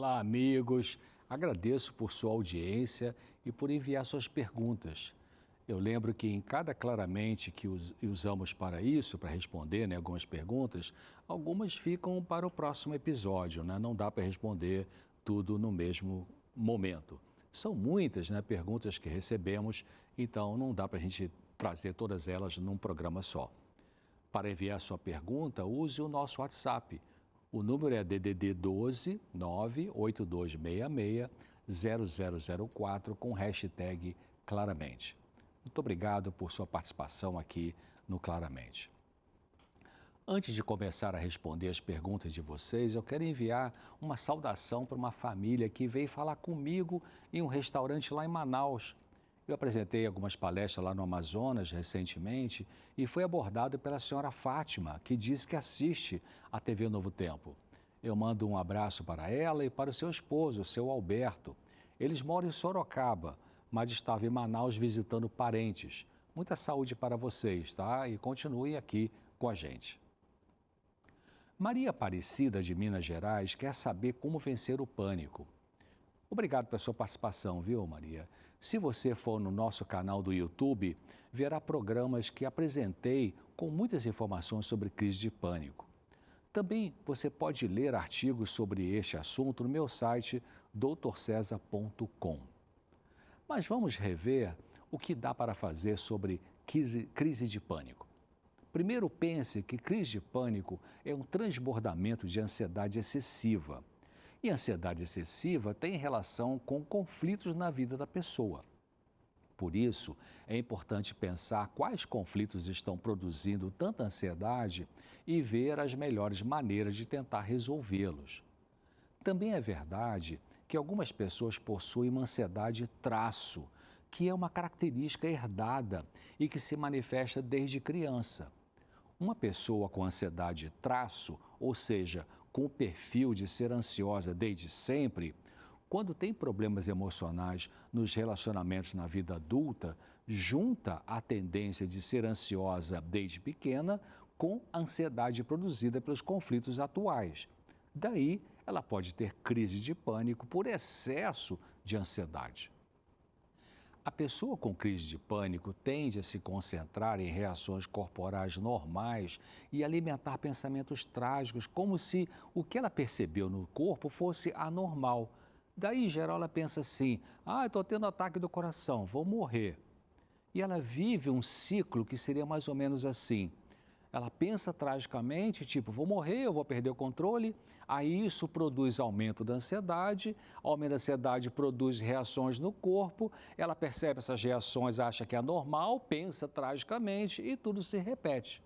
Olá, amigos. Agradeço por sua audiência e por enviar suas perguntas. Eu lembro que em cada claramente que usamos para isso, para responder, algumas perguntas, algumas ficam para o próximo episódio, né? Não dá para responder tudo no mesmo momento. São muitas, perguntas que recebemos, então não dá para a gente trazer todas elas num programa só. Para enviar sua pergunta, use o nosso WhatsApp. O número é DDD 12 98266 0004 com hashtag Claramente. Muito obrigado por sua participação aqui no Claramente. Antes de começar a responder as perguntas de vocês, eu quero enviar uma saudação para uma família que veio falar comigo em um restaurante lá em Manaus. Eu apresentei algumas palestras lá no Amazonas recentemente e fui abordado pela senhora Fátima, que diz que assiste a TV Novo Tempo. Eu mando um abraço para ela e para o seu esposo, o seu Alberto. Eles moram em Sorocaba, mas estavam em Manaus visitando parentes. Muita saúde para vocês, tá? E continuem aqui com a gente. Maria Aparecida, de Minas Gerais, quer saber como vencer o pânico. Obrigado pela sua participação, viu, Maria? Se você for no nosso canal do YouTube, verá programas que apresentei com muitas informações sobre crise de pânico. Também você pode ler artigos sobre este assunto no meu site doutorcesa.com. Mas vamos rever o que dá para fazer sobre crise de pânico. Primeiro, pense que crise de pânico é um transbordamento de ansiedade excessiva. E a ansiedade excessiva tem relação com conflitos na vida da pessoa. Por isso, é importante pensar quais conflitos estão produzindo tanta ansiedade e ver as melhores maneiras de tentar resolvê-los. Também é verdade que algumas pessoas possuem uma ansiedade traço, que é uma característica herdada e que se manifesta desde criança. Uma pessoa com ansiedade traço, ou seja, com o perfil de ser ansiosa desde sempre, quando tem problemas emocionais nos relacionamentos na vida adulta, junta a tendência de ser ansiosa desde pequena com a ansiedade produzida pelos conflitos atuais. Daí, ela pode ter crise de pânico por excesso de ansiedade. A pessoa com crise de pânico tende a se concentrar em reações corporais normais e alimentar pensamentos trágicos, como se o que ela percebeu no corpo fosse anormal. Daí, em geral, ela pensa assim: eu estou tendo ataque do coração, vou morrer. E ela vive um ciclo que seria mais ou menos assim. Ela pensa tragicamente, tipo, vou morrer, eu vou perder o controle, aí isso produz aumento da ansiedade, aumento da ansiedade produz reações no corpo, ela percebe essas reações, acha que é normal, pensa tragicamente e tudo se repete.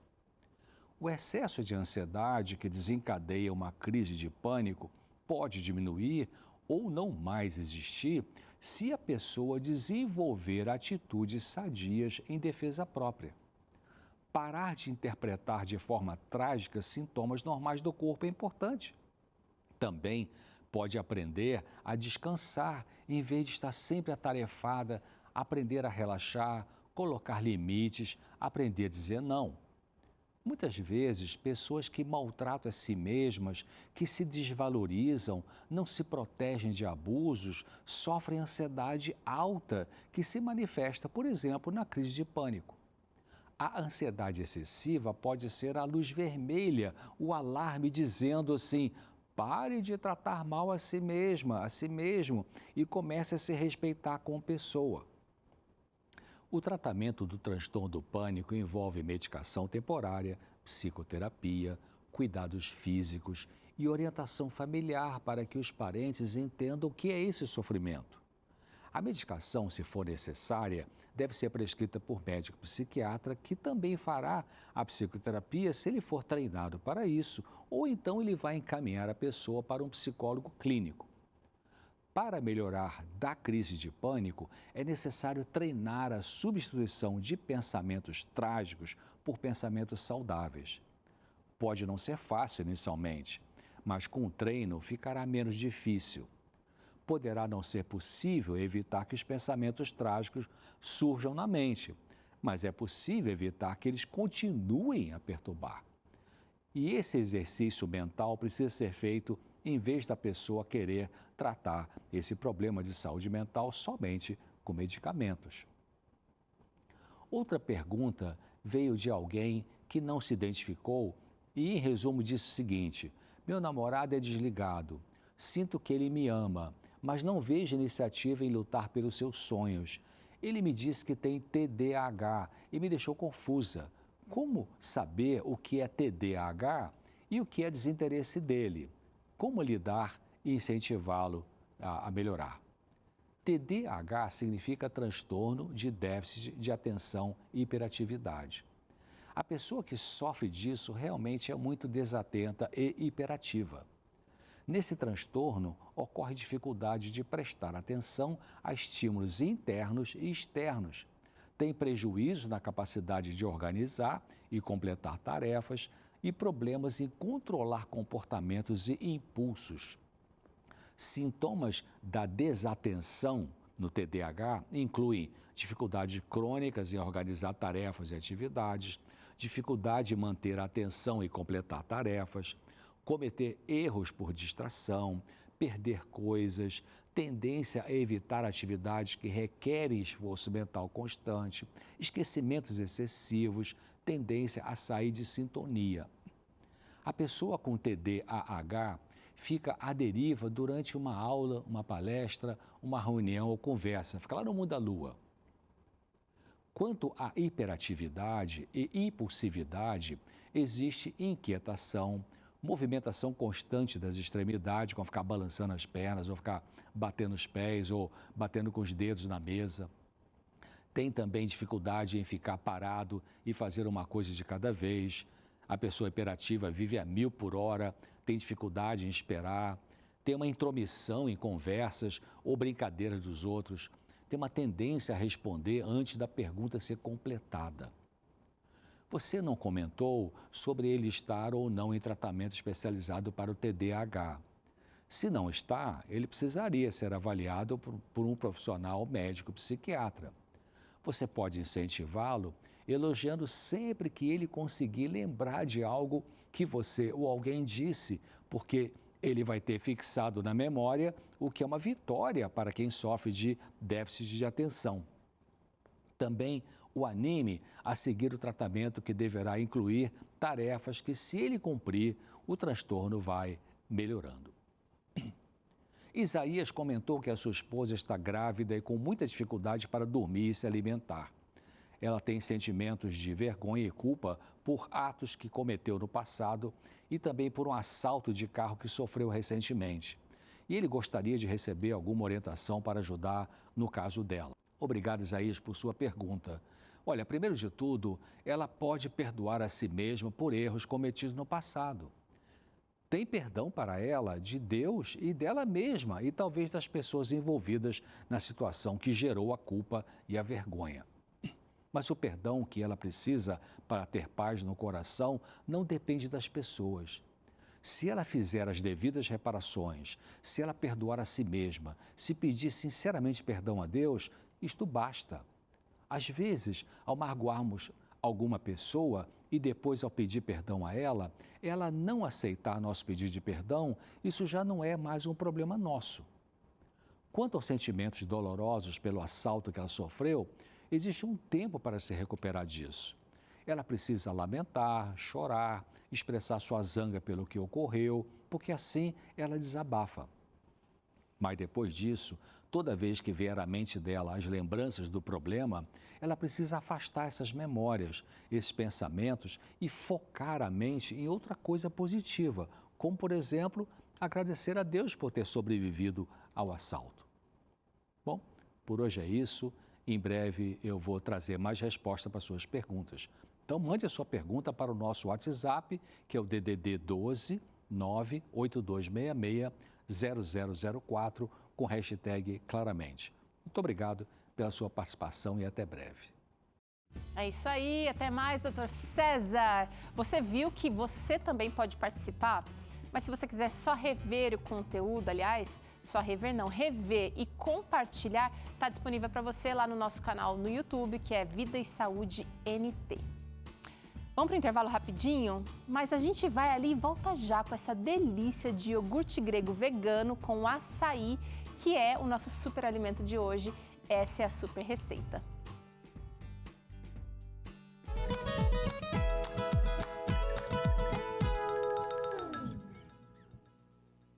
O excesso de ansiedade que desencadeia uma crise de pânico pode diminuir ou não mais existir se a pessoa desenvolver atitudes sadias em defesa própria. Parar de interpretar de forma trágica sintomas normais do corpo é importante. Também pode aprender a descansar em vez de estar sempre atarefada, aprender a relaxar, colocar limites, aprender a dizer não. Muitas vezes, pessoas que maltratam a si mesmas, que se desvalorizam, não se protegem de abusos, sofrem ansiedade alta, que se manifesta, por exemplo, na crise de pânico. A ansiedade excessiva pode ser a luz vermelha, o alarme dizendo assim: pare de tratar mal a si mesma, a si mesmo e comece a se respeitar como pessoa. O tratamento do transtorno do pânico envolve medicação temporária, psicoterapia, cuidados físicos e orientação familiar para que os parentes entendam o que é esse sofrimento. A medicação, se for necessária, deve ser prescrita por médico psiquiatra, que também fará a psicoterapia se ele for treinado para isso, ou então ele vai encaminhar a pessoa para um psicólogo clínico. Para melhorar da crise de pânico, é necessário treinar a substituição de pensamentos trágicos por pensamentos saudáveis. Pode não ser fácil inicialmente, mas com o treino ficará menos difícil. Poderá não ser possível evitar que os pensamentos trágicos surjam na mente, mas é possível evitar que eles continuem a perturbar. E esse exercício mental precisa ser feito em vez da pessoa querer tratar esse problema de saúde mental somente com medicamentos. Outra pergunta veio de alguém que não se identificou e, em resumo, disse o seguinte: meu namorado é desligado, sinto que ele me ama, mas não vejo iniciativa em lutar pelos seus sonhos. Ele me disse que tem TDAH e me deixou confusa. Como saber o que é TDAH e o que é desinteresse dele? Como lidar e incentivá-lo a melhorar? TDAH significa transtorno de déficit de atenção e hiperatividade. A pessoa que sofre disso realmente é muito desatenta e hiperativa. Nesse transtorno, ocorre dificuldade de prestar atenção a estímulos internos e externos. Tem prejuízo na capacidade de organizar e completar tarefas e problemas em controlar comportamentos e impulsos. Sintomas da desatenção no TDAH incluem dificuldades crônicas em organizar tarefas e atividades, dificuldade em manter a atenção e completar tarefas, cometer erros por distração, perder coisas, tendência a evitar atividades que requerem esforço mental constante, esquecimentos excessivos, tendência a sair de sintonia. A pessoa com TDAH fica à deriva durante uma aula, uma palestra, uma reunião ou conversa, fica lá no mundo da lua. Quanto à hiperatividade e impulsividade, existe inquietação, movimentação constante das extremidades, como ficar balançando as pernas, ou ficar batendo os pés, ou batendo com os dedos na mesa. Tem também dificuldade em ficar parado e fazer uma coisa de cada vez. A pessoa hiperativa vive a 1000 por hora, tem dificuldade em esperar, tem uma intromissão em conversas ou brincadeiras dos outros, tem uma tendência a responder antes da pergunta ser completada. Você não comentou sobre ele estar ou não em tratamento especializado para o TDAH. Se não está, ele precisaria ser avaliado por um profissional médico psiquiatra. Você pode incentivá-lo elogiando sempre que ele conseguir lembrar de algo que você ou alguém disse, porque ele vai ter fixado na memória, o que é uma vitória para quem sofre de déficit de atenção. Também o anime a seguir o tratamento, que deverá incluir tarefas que, se ele cumprir, o transtorno vai melhorando. Isaías comentou que a sua esposa está grávida e com muita dificuldade para dormir e se alimentar. Ela tem sentimentos de vergonha e culpa por atos que cometeu no passado e também por um assalto de carro que sofreu recentemente. E ele gostaria de receber alguma orientação para ajudar no caso dela. Obrigado, Isaías, por sua pergunta. Olha, primeiro de tudo, ela pode perdoar a si mesma por erros cometidos no passado. Tem perdão para ela de Deus e dela mesma e talvez das pessoas envolvidas na situação que gerou a culpa e a vergonha. Mas o perdão que ela precisa para ter paz no coração não depende das pessoas. Se ela fizer as devidas reparações, se ela perdoar a si mesma, se pedir sinceramente perdão a Deus, isto basta. Às vezes, ao magoarmos alguma pessoa e depois ao pedir perdão a ela não aceitar nosso pedido de perdão, isso já não é mais um problema nosso. Quanto aos sentimentos dolorosos pelo assalto que ela sofreu, existe um tempo para se recuperar disso. Ela precisa lamentar, chorar, expressar sua zanga pelo que ocorreu, porque assim ela desabafa. Mas depois disso, toda vez que vier à mente dela as lembranças do problema, ela precisa afastar essas memórias, esses pensamentos e focar a mente em outra coisa positiva, como, por exemplo, agradecer a Deus por ter sobrevivido ao assalto. Bom, por hoje é isso. Em breve eu vou trazer mais respostas para suas perguntas. Então, mande a sua pergunta para o nosso WhatsApp, que é o DDD 12 98266 0004, com hashtag Claramente. Muito obrigado pela sua participação e até breve. É isso aí, até mais, doutor César. Você viu que você também pode participar? Mas se você quiser só rever o conteúdo, aliás, só rever não, rever e compartilhar, está disponível para você lá no nosso canal no YouTube, que é Vida e Saúde NT. Vamos para o intervalo rapidinho? Mas a gente vai ali e volta já com essa delícia de iogurte grego vegano com açaí, que é o nosso super alimento de hoje. Essa é a super receita.